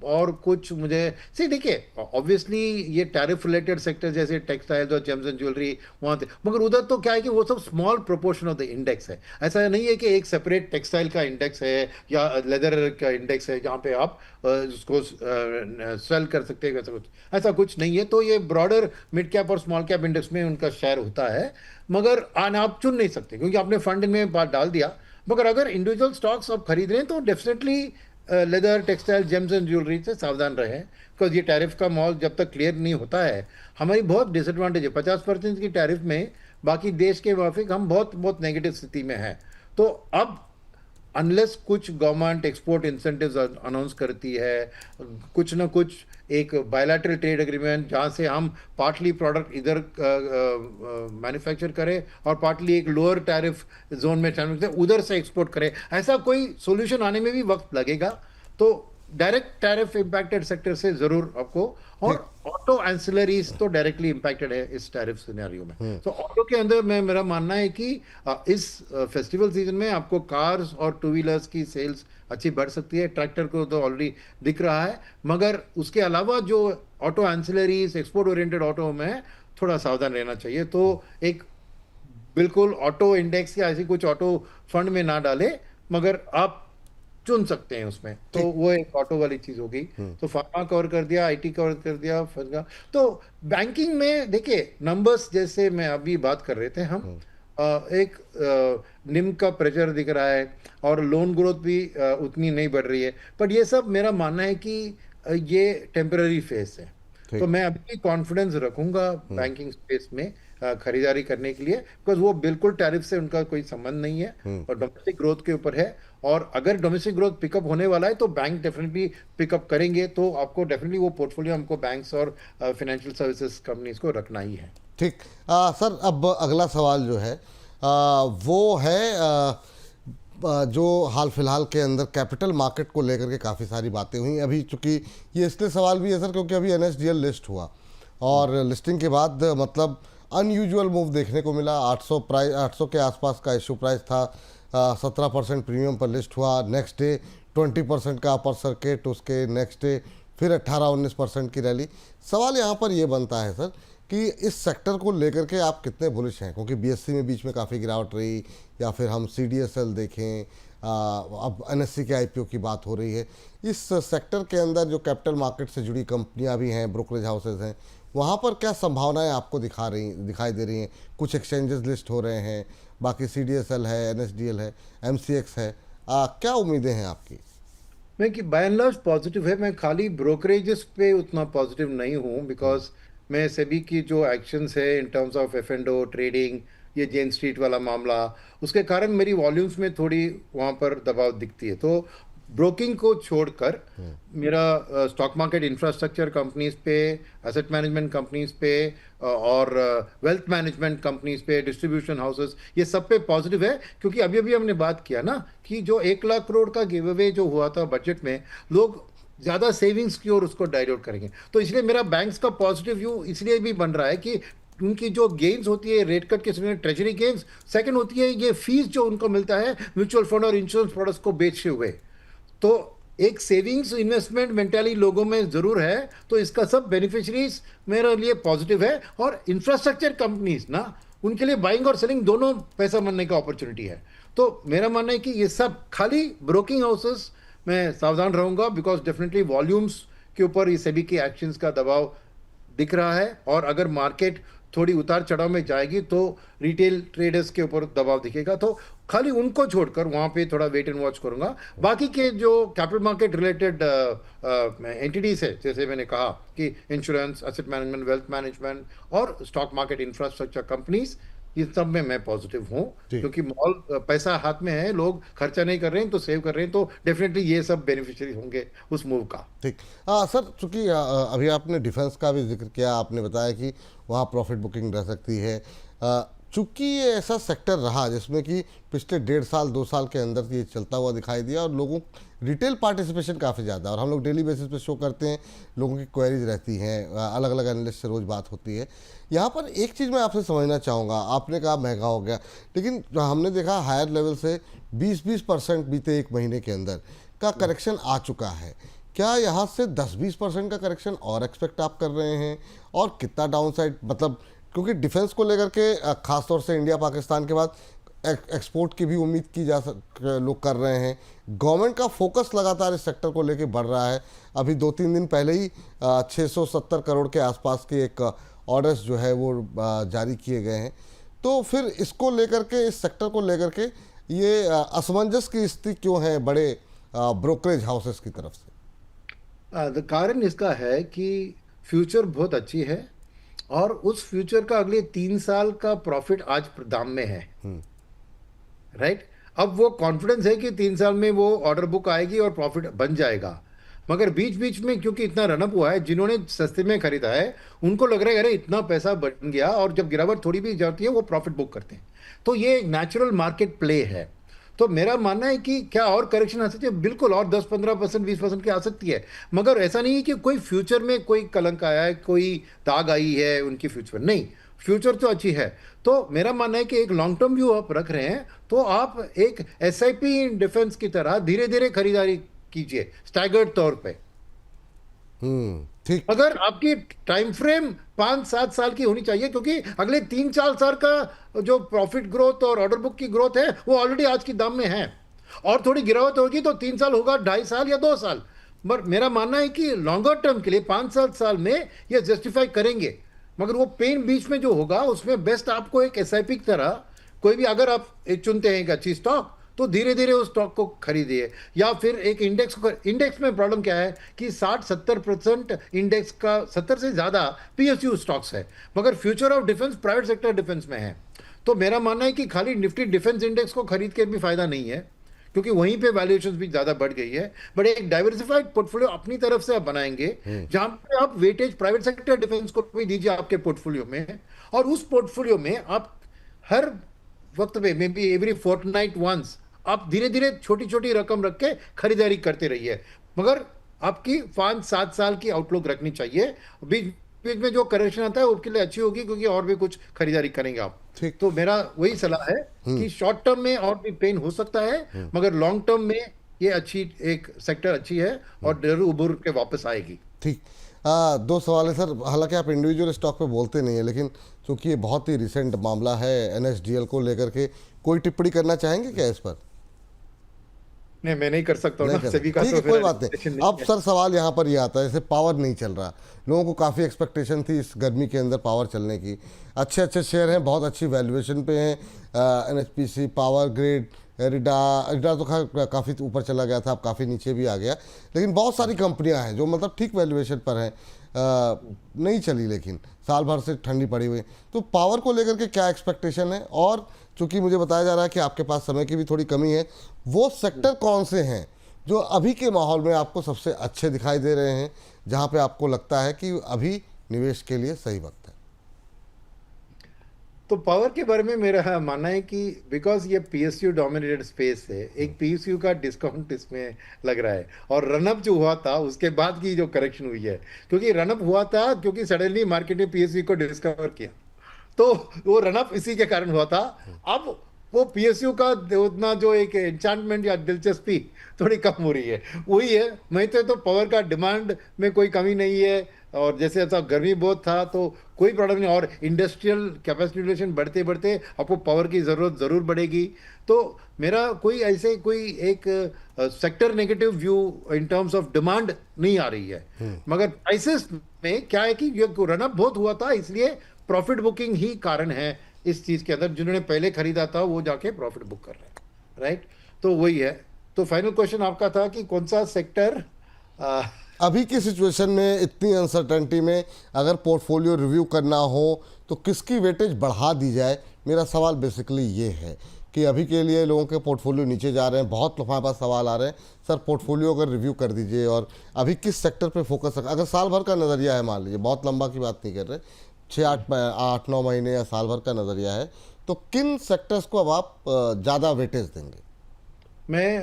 और कुछ मुझे सी, देखिए ऑब्वियसली ये टैरिफ रिलेटेड सेक्टर जैसे टेक्सटाइल्स और जेम्स एंड ज्वेलरी वहाँ थे, मगर उधर तो क्या है कि वो सब small proportion of the index है। ऐसा नहीं है कि एक सेपरेट टेक्सटाइल का इंडेक्स है या लेदर का इंडेक्स है जहाँ पे आप उसको सेल कर सकते हैं, ऐसा कुछ नहीं है। तो ये ब्रॉडर मिड कैप और स्मॉल कैप इंडेक्स में उनका शेयर होता है, मगर आप चुन नहीं सकते क्योंकि आपने फंड में बात डाल दिया। मगर अगर इंडिविजुअल स्टॉक्स आप खरीद रहे हैं तो definitely leather, textile, James and jewellery से सावधान रहें, बिकॉज ये टैरिफ का माहौल जब तक क्लियर नहीं होता है हमारी बहुत डिसएडवांटेज है। 50% की टैरिफ में बाकी देश के मुताबिक हम बहुत बहुत नेगेटिव स्थिति में हैं। तो अब अनलेस कुछ गवर्नमेंट एक्सपोर्ट इंसेंटिव्स अनाउंस करती है, कुछ ना कुछ एक बायलैटरल ट्रेड एग्रीमेंट जहाँ से हम पार्टली प्रोडक्ट इधर मैन्युफैक्चर करें और पार्टली एक लोअर टैरिफ जोन में उधर से एक्सपोर्ट करें, ऐसा कोई सोल्यूशन आने में भी वक्त लगेगा। तो डायरेक्ट टैरिफ इम्पैक्टेड सेक्टर से जरूर आपको, और ऑटो एंसिलरीज तो डायरेक्टली इम्पैक्टेड है इस टैरिफ सिनेरियो में। तो ऑटो के अंदर मैं मेरा मानना है कि इस फेस्टिवल सीजन में आपको कार्स और टू व्हीलर्स की सेल्स अच्छी बढ़ सकती है। ट्रैक्टर को तो ऑलरेडी दिख रहा है, मगर उसके अलावा जो auto ancillaries export oriented auto में थोड़ा सावधान रहना चाहिए। तो एक बिल्कुल ऑटो इंडेक्स या ऐसी कुछ ऑटो फंड में ना डाले, मगर आप चुन सकते हैं उसमें। तो वो एक ऑटो वाली चीज हो गई। तो फार्मा कवर कर दिया, आईटी कवर कर दिया, तो बैंकिंग में देखिए नंबर्स जैसे मैं अभी बात कर रहे थे हम, एक निम का प्रेशर दिख रहा है और लोन ग्रोथ भी उतनी नहीं बढ़ रही है, बट ये सब मेरा मानना है कि ये टेम्पररी फेस है। तो मैं अभी भी कॉन्फिडेंस रखूंगा बैंकिंग स्पेस में खरीदारी करने के लिए, बिकॉज वो बिल्कुल टैरिफ से उनका कोई संबंध नहीं है और डोमेस्टिक ग्रोथ के ऊपर है। और अगर डोमेस्टिक ग्रोथ पिकअप होने वाला है तो बैंक डेफिनेटली पिकअप करेंगे। तो आपको डेफिनेटली वो पोर्टफोलियो हमको बैंक्स और फाइनेंशियल सर्विसेज कंपनीज को रखना ही है। ठीक। सर, अब अगला सवाल जो है वो है जो हाल फिलहाल के अंदर कैपिटल मार्केट को लेकर के काफ़ी सारी बातें हुई अभी, चूंकि ये इसलिए सवाल भी है सर क्योंकि अभी NSDL लिस्ट हुआ और लिस्टिंग के बाद मतलब अनयूजुअल मूव देखने को मिला। 800 के आसपास का इशू प्राइस था, 17% प्रीमियम पर लिस्ट हुआ। नेक्स्ट डे 20% का अपर सर्किट, उसके नेक्स्ट डे फिर 18-19% की रैली। सवाल यहाँ पर ये बनता है सर कि इस सेक्टर को लेकर के आप कितने बुलिश हैं, क्योंकि BSE में बीच में काफ़ी गिरावट रही, या फिर हम CDSL देखें, अब NSE के IPO की बात हो रही है। इस सेक्टर के अंदर जो कैपिटल मार्केट से जुड़ी कंपनियां भी हैं, ब्रोकरेज हाउसेज हैं, वहाँ पर क्या संभावनाएं आपको दिखाई दे रही हैं? कुछ एक्सचेंजेस लिस्ट हो रहे हैं, बाकी CDSL है, NSDL है, MCX है, क्या उम्मीदें हैं आपकी? मैं कि बाय एंड लार्ज पॉजिटिव है। मैं खाली ब्रोकरेजेस पे उतना पॉजिटिव नहीं हूँ, बिकॉज मैं सेबी की जो एक्शंस है in terms of F&O trading, ये जेन स्ट्रीट वाला मामला, उसके कारण मेरी वॉल्यूम्स में थोड़ी वहाँ पर दबाव दिखती है। तो ब्रोकिंग को छोड़कर मेरा स्टॉक मार्केट इंफ्रास्ट्रक्चर कंपनीज पे, एसेट मैनेजमेंट कंपनीज पे और वेल्थ मैनेजमेंट कंपनीज पे, डिस्ट्रीब्यूशन हाउसेस, ये सब पे पॉजिटिव है। क्योंकि अभी अभी हमने बात किया ना कि जो 1 लाख करोड़ का गिव अवे जो हुआ था बजट में, लोग ज़्यादा सेविंग्स की ओर उसको डाइवर्ट करेंगे। तो इसलिए मेरा बैंक्स का पॉजिटिव व्यू इसलिए भी बन रहा है कि उनकी जो गेन्स होती है रेट कट के समय, ट्रेजरी गेन्स, सेकंड होती है ये फीस जो उनको मिलता है म्यूचुअल फंड और इंश्योरेंस प्रोडक्ट्स को बेचते हुए। तो एक सेविंग्स इन्वेस्टमेंट मेंटालिटी लोगों में जरूर है, तो इसका सब बेनिफिशरीज मेरे लिए पॉजिटिव है। और इंफ्रास्ट्रक्चर कंपनीज ना, उनके लिए बाइंग और सेलिंग दोनों पैसा बनने का अपॉर्चुनिटी है। तो मेरा मानना है कि ये सब खाली ब्रोकिंग हाउसेस मैं सावधान रहूंगा, बिकॉज डेफिनेटली वॉल्यूम्स के ऊपर ये सेबी की एक्शंस का दबाव दिख रहा है। और अगर मार्केट थोड़ी उतार चढ़ाव में जाएगी तो रिटेल ट्रेडर्स के ऊपर दबाव दिखेगा। तो खाली उनको छोड़कर वहाँ पे थोड़ा वेट एंड वॉच करूंगा। बाकी के जो कैपिटल मार्केट रिलेटेड एंटिटीज है, जैसे मैंने कहा कि insurance, asset management, wealth management और स्टॉक मार्केट इंफ्रास्ट्रक्चर कंपनीज, ये सब में मैं पॉजिटिव हूँ। क्योंकि मॉल पैसा हाथ में है, लोग खर्चा नहीं कर रहे हैं तो सेव कर रहे हैं, तो डेफिनेटली ये सब बेनिफिशियरी होंगे उस मूव का। ठीक। सर, चूंकि अभी आपने डिफेंस का भी जिक्र किया, आपने बताया कि वहाँ प्रॉफिट बुकिंग रह सकती है। चूंकि ये ऐसा सेक्टर रहा जिसमें कि पिछले 1.5-2 साल के अंदर ये चलता हुआ दिखाई दिया और लोगों रिटेल पार्टिसिपेशन काफ़ी ज़्यादा, और हम लोग डेली बेसिस पे शो करते हैं, लोगों की क्वेरीज रहती हैं, अलग अलग एनालिस्ट से रोज़ बात होती है। यहाँ पर एक चीज़ मैं आपसे समझना चाहूँगा, आपने कहा महंगा हो गया, लेकिन हमने देखा हायर लेवल से 20% बीते 1 महीने के अंदर का करेक्शन आ चुका है। क्या यहाँ से 10-20% का करेक्शन और एक्सपेक्ट आप कर रहे हैं? और कितना डाउन साइड, मतलब क्योंकि डिफेंस को लेकर के खासतौर से इंडिया पाकिस्तान के बाद एक्सपोर्ट की भी उम्मीद की लोग कर रहे हैं। गवर्नमेंट का फोकस लगातार इस सेक्टर को लेकर बढ़ रहा है। अभी 2-3 दिन पहले ही 670 करोड़ के आसपास के एक ऑर्डर्स जो है वो जारी किए गए हैं। तो फिर इसको लेकर के, इस सेक्टर को लेकर के ये असमंजस की स्थिति क्यों है बड़े ब्रोकरेज हाउसेस की तरफ से? कारण इसका है कि फ्यूचर बहुत अच्छी है और उस फ्यूचर का अगले 3 साल का प्रॉफिट आज दाम में है, राइट? अब वो कॉन्फिडेंस है कि 3 साल में वो ऑर्डर बुक आएगी और प्रॉफिट बन जाएगा। मगर बीच बीच में क्योंकि इतना रनअप हुआ है, जिन्होंने सस्ते में खरीदा है उनको लग रहा है अरे इतना पैसा बन गया, और जब गिरावट थोड़ी भी जाती है वो प्रॉफिट बुक करते हैं। तो ये नेचुरल मार्केट प्ले है। तो मेरा मानना है कि क्या और करेक्शन आ सकती है, बिल्कुल, और 10-15%, 20% की आ सकती है। मगर ऐसा नहीं है कि कोई फ्यूचर में कोई कलंक आया है, कोई दाग आई है उनकी फ्यूचर, नहीं, फ्यूचर तो अच्छी है। तो मेरा मानना है कि एक लॉन्ग टर्म व्यू आप रख रहे हैं तो आप एक एसआईपी इन डिफेंस की तरह धीरे धीरे खरीदारी कीजिए, स्टैगर्ड तौर पे। ठीक। अगर आपकी टाइम फ्रेम 5-7 साल की होनी चाहिए, क्योंकि अगले 3-4 साल का जो प्रॉफिट ग्रोथ और ऑर्डर बुक की ग्रोथ है वो ऑलरेडी आज की दाम में है, और थोड़ी गिरावट होगी तो 3 साल होगा, 2.5 साल या 2 साल। पर मेरा मानना है कि लॉन्गर टर्म के लिए 5-7 साल में ये जस्टिफाई करेंगे। मगर वो पेन बीच में जो होगा उसमें बेस्ट आपको एक एसआईपी की तरह कोई भी, अगर आप एक चुनते हैं एक अच्छी स्टॉक, तो धीरे धीरे उस स्टॉक को खरीदिए, या फिर एक इंडेक्स को। इंडेक्स में प्रॉब्लम क्या है कि 60-70% इंडेक्स का, 70 से ज़्यादा पीएसयू स्टॉक्स है, मगर future of defence private sector defence में है। तो मेरा मानना है कि खाली निफ्टी डिफेंस इंडेक्स को खरीद के भी फायदा नहीं है, क्योंकि वहीं पे वैल्यूएशन भी ज़्यादा बढ़ गई है। बट एक डाइवर्सिफाइड पोर्टफोलियो अपनी तरफ से आप बनाएंगे, जहां पे आप वेटेज प्राइवेट सेक्टर डिफेंस को भी दीजिए आपके पोर्टफोलियो में, और उस पोर्टफोलियो में आप हर वक्त में, maybe every fortnight once, आप धीरे धीरे छोटी छोटी रकम रख के खरीदारी करते रहिए। मगर आपकी 5-7 साल की आउटलुक रखनी चाहिए। बीच बीच में जो करेक्शन आता है उसके लिए अच्छी होगी, क्योंकि और भी कुछ खरीदारी करेंगे आप। ठीक। तो मेरा वही सलाह है कि शॉर्ट टर्म में और भी पेन हो सकता है, मगर लॉन्ग टर्म में ये अच्छी एक सेक्टर अच्छी है और जरूर उभर के वापस आएगी। ठीक। दो सवाल है सर, हालांकि आप इंडिविजुअल स्टॉक पे बोलते नहीं है, लेकिन चूंकि ये बहुत ही रिसेंट मामला है एनएसडीएल को लेकर के, कोई टिप्पणी करना चाहेंगे क्या इस पर? नहीं, मैं नहीं कर सकता हूँ नहीं ना, कर सभी सकते, का ठीक तो है, फिर कोई बात registration नहीं। नहीं अब है। सर सवाल यहाँ पर ये आता है, जैसे पावर नहीं चल रहा, लोगों को काफ़ी एक्सपेक्टेशन थी इस गर्मी के अंदर पावर चलने की, अच्छे अच्छे शेयर हैं, बहुत अच्छी वैल्यूएशन पे हैं, एनएचपीसी, पावर ग्रिड, एरिडा। एरिडा तो खैर काफ़ी ऊपर चला गया था, अब काफ़ी नीचे भी आ गया, लेकिन बहुत सारी कंपनियां हैं जो मतलब ठीक वैल्यूएशन पर हैं, नहीं चली, लेकिन साल भर से ठंडी पड़ी हुई। तो पावर को लेकर के क्या एक्सपेक्टेशन है? और चूंकि मुझे बताया जा रहा है कि आपके पास समय की भी थोड़ी कमी है, वो सेक्टर कौन से हैं जो अभी के माहौल में आपको सबसे अच्छे दिखाई दे रहे हैं, जहां पे आपको लगता है कि अभी निवेश के लिए सही वक्त है? तो पावर के बारे में मेरा मानना है कि बिकॉज ये पीएसयू डोमिनेटेड स्पेस है, एक पीएसयू का डिस्काउंट इसमें लग रहा है, और रनअप जो हुआ था उसके बाद की जो करेक्शन हुई है, क्योंकि रनअप हुआ था क्योंकि सडनली मार्केट ने पीएसयू को डिस्कवर किया, तो वो रनअप इसी के कारण हुआ था। अब वो पीएसयू का उतना जो एक एंचांटमेंट या दिलचस्पी थोड़ी कम हो रही है, वही है। मैं तो पावर का डिमांड में कोई कमी नहीं है, और जैसे ऐसा गर्मी बहुत था तो कोई प्रॉब्लम नहीं, और इंडस्ट्रियल कैपेसिटी यूटिलाइजेशन बढ़ते बढ़ते आपको पावर की ज़रूरत ज़रूर बढ़ेगी। तो मेरा कोई ऐसे कोई एक sector negative view in terms of demand नहीं आ रही है, मगर प्राइसेस में क्या है कि ये रनअप बहुत हुआ था, इसलिए प्रॉफिट बुकिंग ही कारण है इस चीज़ के अंदर। जिन्होंने पहले खरीदा था वो जाके प्रॉफिट बुक कर रहे हैं, राइट? तो वही है। तो फाइनल क्वेश्चन आपका था कि कौन सा सेक्टर अभी की सिचुएशन में, इतनी अनसर्टेनिटी में, अगर पोर्टफोलियो रिव्यू करना हो तो किसकी वेटेज बढ़ा दी जाए? मेरा सवाल बेसिकली ये है कि अभी के लिए लोगों के पोर्टफोलियो नीचे जा रहे हैं, बहुत हमारे पास सवाल आ रहे हैं, सर पोर्टफोलियो अगर रिव्यू कर दीजिए, और अभी किस सेक्टर पे फोकस रखें? अगर साल भर का नज़रिया है, मान लीजिए, बहुत लंबा की बात नहीं कर रहे, 6-8-9 महीने या साल भर का नज़रिया है, तो किन सेक्टर्स को अब आप ज़्यादा वेटेज देंगे? मैं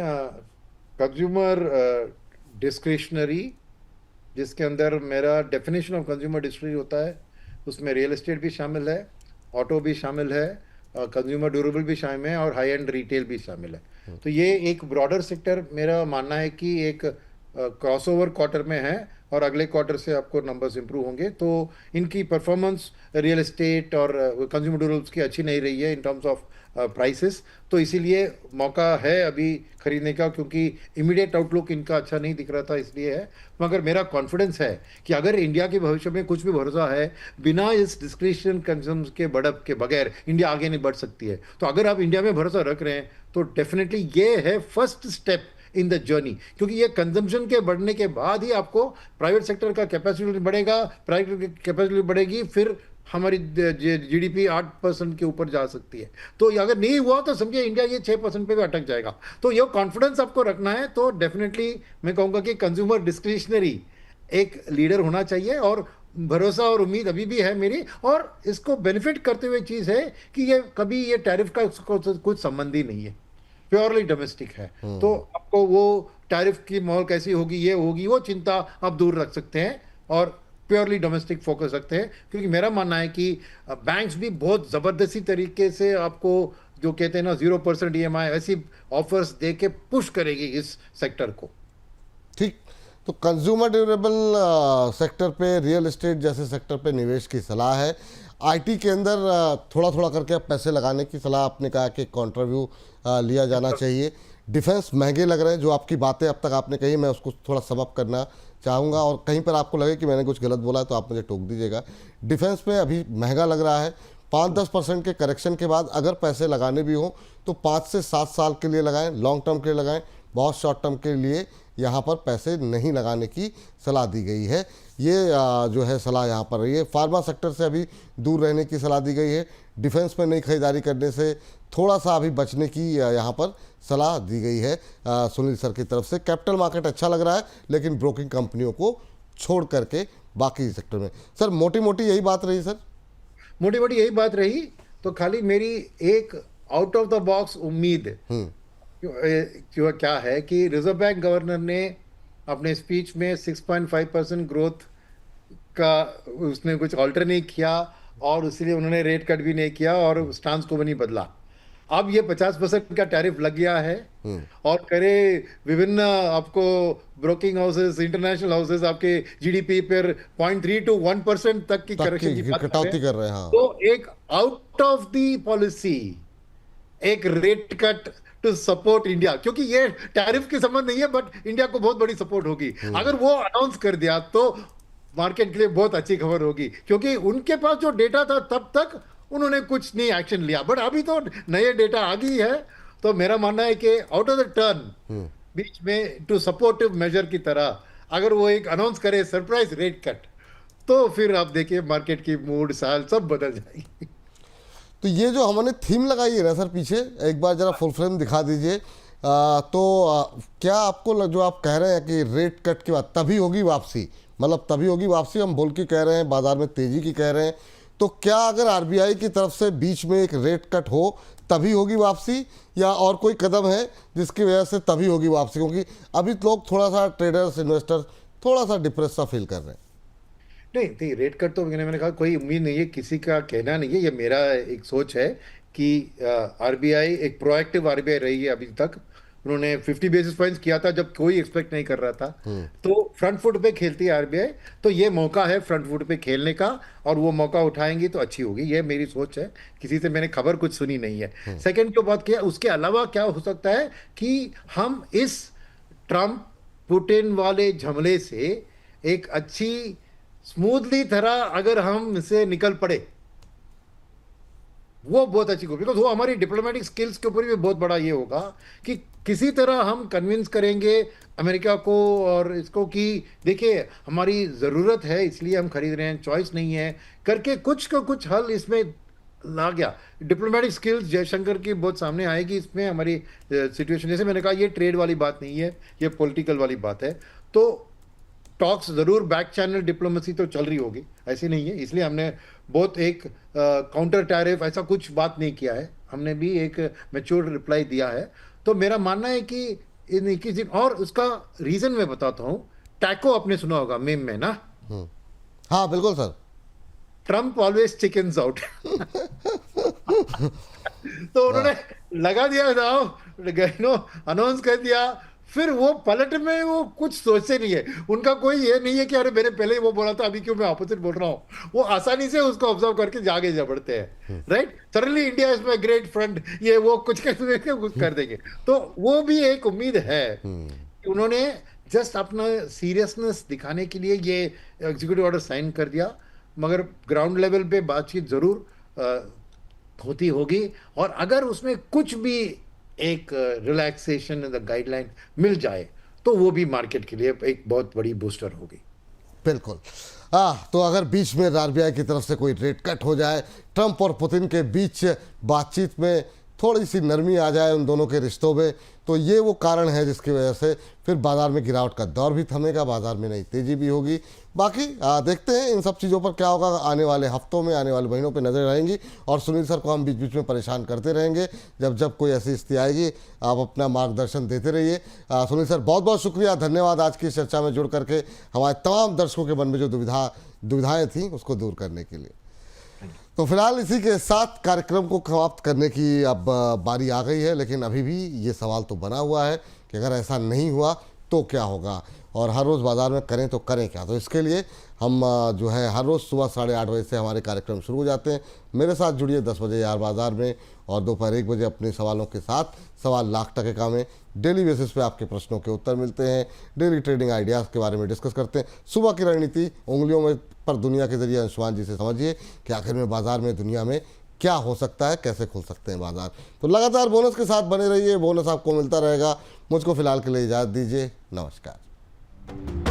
कंज्यूमर डिस्क्रिशनरी, जिसके अंदर मेरा डेफिनेशन ऑफ कंज्यूमर डिस्क्रिशनरी होता है, उसमें रियल एस्टेट भी शामिल है, ऑटो भी शामिल है, कंज्यूमर ड्यूरेबल भी शामिल है, और हाई एंड रिटेल भी शामिल है। तो ये एक ब्रॉडर सेक्टर मेरा मानना है कि एक क्रॉसओवर क्वार्टर में है, और अगले क्वार्टर से आपको नंबर्स इंप्रूव होंगे। तो इनकी परफॉर्मेंस रियल एस्टेट और कंज्यूमर ड्यूरेबल्स की अच्छी नहीं रही है इन टर्म्स ऑफ प्राइसेस, तो इसीलिए मौका है अभी खरीदने का, क्योंकि इमीडिएट आउटलुक इनका अच्छा नहीं दिख रहा था, इसलिए है। मगर मेरा कॉन्फिडेंस है कि अगर इंडिया के भविष्य में कुछ भी भरोसा है, बिना इस डिस्क्रिशन कंज्यूम के बढ़त के बगैर इंडिया आगे नहीं बढ़ सकती है। तो अगर आप इंडिया में भरोसा रख रहे हैं तो डेफिनेटली ये है first step in the journey, क्योंकि ये कंजम्पशन के बढ़ने के बाद ही आपको प्राइवेट सेक्टर का कैपेसिटी बढ़ेगा, प्राइवेट कैपेसिटी बढ़ेगी, फिर हमारी जीडीपी 8% के ऊपर जा सकती है। तो अगर नहीं हुआ तो समझिए इंडिया ये 6% पे भी अटक जाएगा। तो ये कॉन्फिडेंस आपको रखना है, तो डेफिनेटली मैं कहूँगा कि कंज्यूमर डिस्क्रिशनरी एक लीडर होना चाहिए, और भरोसा और उम्मीद अभी भी है मेरी, और इसको बेनिफिट करते हुए चीज़ है कि ये कभी ये टैरिफ का कुछ संबंध ही नहीं है। प्योरली डोमेस्टिक है। तो आपको वो टैरिफ की माहौल कैसी होगी, ये होगी, वो चिंता आप दूर रख सकते हैं और प्योरली डोमेस्टिक फोकस रखते हैं। क्योंकि मेरा मानना है कि बैंक्स भी बहुत ज़बरदस्ती तरीके से आपको जो कहते हैं ना 0% EMI ऐसी ऑफर्स दे के पुश करेगी इस सेक्टर को। ठीक। तो कंज्यूमर ड्यूरेबल सेक्टर पे, रियल एस्टेट जैसे सेक्टर पे निवेश की सलाह है। आईटी के अंदर थोड़ा थोड़ा करके आप पैसे लगाने की सलाह आपने कहा कि कॉन्ट्रीव्यू लिया जाना चाहिए। डिफेंस महंगे लग रहे हैं, जो आपकी बातें अब तक आपने कही मैं उसको थोड़ा समअप करना चाहूँगा, और कहीं पर आपको लगे कि मैंने कुछ गलत बोला है तो आप मुझे टोक दीजिएगा। डिफेंस में अभी महंगा लग रहा है, 5-10% के करेक्शन के बाद अगर पैसे लगाने भी हों तो 5 से 7 साल के लिए लगाएं, लॉन्ग टर्म के लिए लगाएं। बहुत शॉर्ट टर्म के लिए यहाँ पर पैसे नहीं लगाने की सलाह दी गई है। ये जो है सलाह यहाँ पर रही है। फार्मा सेक्टर से अभी दूर रहने की सलाह दी गई है। डिफेंस में नई खरीदारी करने से थोड़ा सा अभी बचने की यहाँ पर सलाह दी गई है सुनील सर की तरफ से। कैपिटल मार्केट अच्छा लग रहा है, लेकिन ब्रोकिंग कंपनियों को छोड़ करके बाकी सेक्टर में। सर मोटी मोटी यही बात रही सर? मोटी मोटी यही बात रही। तो खाली मेरी एक आउट ऑफ द बॉक्स उम्मीद जो क्या है कि रिजर्व बैंक गवर्नर ने अपने स्पीच में 6.5% ग्रोथ का उसने कुछ ऑल्टर नहीं किया और इसलिए उन्होंने रेट कट भी नहीं किया और स्टांस को भी नहीं बदला। अब ये 50% का टैरिफ लग गया है और करे विभिन्न आपको ब्रोकिंग हाउसेस, इंटरनेशनल हाउसेस आपके जीडीपी पर 0.3 to 1% तक की करेक्शन की बात कटौती कर रहे हैं। हाँ। तो एक आउट ऑफ द पॉलिसी एक rate cut to support India, क्योंकि ये टैरिफ की संबंध नहीं है बट इंडिया को बहुत बड़ी सपोर्ट होगी। अगर वो अनाउंस कर दिया तो मार्केट के लिए बहुत अच्छी खबर होगी, क्योंकि उनके पास जो डेटा था तब तक उन्होंने कुछ नहीं एक्शन लिया, बट अभी तो नए डेटा आ गई है। तो मेरा मानना है कि आउट ऑफ द टर्न बीच में टू सपोर्टिव मेजर की तरह अगर वो एक अनाउंस करे सरप्राइज रेट कट, तो फिर आप देखिए मार्केट की मूड साल सब बदल जाएगी। तो ये जो हमने थीम लगाई है ना सर पीछे, एक बार जरा फुल फ्रेम दिखा दीजिए। क्या आपको जो आप कह रहे हैं कि रेट कट के बाद तभी होगी वापसी, मतलब तभी होगी वापसी, हम बोल के कह रहे हैं, बाजार में तेजी की कह रहे हैं, तो क्या अगर आरबीआई की तरफ से बीच में एक रेट कट हो तभी होगी वापसी, या और कोई कदम है जिसकी वजह से तभी होगी वापसी? क्योंकि अभी लोग थोड़ा सा, ट्रेडर्स, इन्वेस्टर्स थोड़ा सा डिप्रेस सा फील कर रहे हैं। नहीं, रेट कट तो मैंने कहा कोई उम्मीद नहीं है, किसी का कहना नहीं है, ये मेरा एक सोच है कि आरबीआई एक प्रोएक्टिव आरबीआई रही है अभी तक। उन्होंने 50 बेसिस पॉइंट्स किया था जब कोई एक्सपेक्ट नहीं कर रहा था। तो फ्रंट फुट पे खेलती है आरबीआई, तो ये मौका है फ्रंट फुट पे खेलने का और वो मौका उठाएंगी तो अच्छी होगी, ये मेरी सोच है। किसी से मैंने खबर कुछ सुनी नहीं है। सेकंड जो बात किया, उसके अलावा क्या हो सकता है कि हम इस ट्रंप पुतिन वाले झमेले से एक अच्छी स्मूथली तरह अगर हम इसे निकल पड़े, वो बहुत अच्छी होगी। बिकॉज वो हमारी डिप्लोमेटिक स्किल्स के ऊपर भी बहुत बड़ा ये होगा कि किसी तरह हम कन्विंस करेंगे अमेरिका को और इसको कि देखिए हमारी ज़रूरत है इसलिए हम खरीद रहे हैं, चॉइस नहीं है करके कुछ का कुछ हल इसमें ला गया। डिप्लोमेटिक स्किल्स जयशंकर की बहुत सामने आएगी इसमें हमारी सिचुएशन। जैसे मैंने कहा, ये ट्रेड वाली बात नहीं है, ये पॉलिटिकल वाली बात है। तो टॉक्स ज़रूर, बैक चैनल डिप्लोमेसी तो चल रही होगी, ऐसी नहीं है। इसलिए हमने बहुत एक काउंटर टैरिफ ऐसा कुछ बात नहीं किया है, हमने भी एक मैच्योर रिप्लाई दिया है। तो मेरा मानना है कि इन 21 दिन, और उसका रीज़न मैं बताता हूँ। टैको आपने सुना होगा मीम में ना? हाँ बिल्कुल sir. Trump always chickens out. तो उन्होंने लगा दिया था, अनाउंस कर दिया, फिर वो पलट में वो कुछ सोचते नहीं है। उनका कोई ये नहीं है कि अरे मैंने पहले ही वो बोला था, अभी क्यों मैं ऑपोजिट बोल रहा हूँ। वो आसानी से उसको ऑब्जर्व करके आगे जा बढ़ते हैं, right. Suddenly India is my great friend, ये वो कुछ कर देंगे। तो वो भी एक उम्मीद है कि उन्होंने जस्ट अपना सीरियसनेस दिखाने के लिए ये एग्जीक्यूटिव ऑर्डर साइन कर दिया, मगर ग्राउंड लेवल पे बातचीत जरूर होती होगी। और अगर उसमें कुछ भी एक रिलैक्सेशन द गाइडलाइन मिल जाए तो वो भी मार्केट के लिए एक बहुत बड़ी बूस्टर होगी। बिल्कुल। तो अगर बीच में आरबीआई की तरफ से कोई रेट कट हो जाए, ट्रंप और पुतिन के बीच बातचीत में थोड़ी सी नरमी आ जाए उन दोनों के रिश्तों में, तो ये वो कारण है जिसकी वजह से फिर बाज़ार में गिरावट का दौर भी थमेगा, बाज़ार में नई तेज़ी भी होगी। बाकी देखते हैं इन सब चीज़ों पर क्या होगा, आने वाले हफ्तों में, आने वाले महीनों पे नज़र रहेंगी और सुनील सर को हम बीच बीच में परेशान करते रहेंगे। जब जब कोई ऐसी स्थिति आएगी आप अपना मार्गदर्शन देते रहिए। सुनील सर बहुत बहुत शुक्रिया, धन्यवाद आज की इस चर्चा में जुड़ करके हमारे तमाम दर्शकों के मन में जो दुविधाएँ थीं उसको दूर करने के लिए। तो फिलहाल इसी के साथ कार्यक्रम को समाप्त करने की अब बारी आ गई है, लेकिन अभी भी ये सवाल तो बना हुआ है कि अगर ऐसा नहीं हुआ तो क्या होगा, और हर रोज़ बाज़ार में करें तो करें क्या। तो इसके लिए हम जो है हर रोज़ सुबह 8:30 बजे से हमारे कार्यक्रम शुरू हो जाते हैं। मेरे साथ जुड़िए 10 बजे यार बाज़ार में, और दोपहर 1 बजे अपने सवालों के साथ सवाल लाख टके का में डेली बेसिस पे आपके प्रश्नों के उत्तर मिलते हैं, डेली ट्रेडिंग आइडियाज़ के बारे में डिस्कस करते हैं। सुबह की रणनीति उंगलियों में पर दुनिया के जरिए अंशुमान जी से समझिए कि आखिर में बाज़ार में दुनिया में क्या हो सकता है, कैसे खुल सकते हैं बाज़ार। तो लगातार बोनस के साथ बने रहिए, बोनस आपको मिलता रहेगा। मुझको फिलहाल के लिए इजाज़त दीजिए, नमस्कार।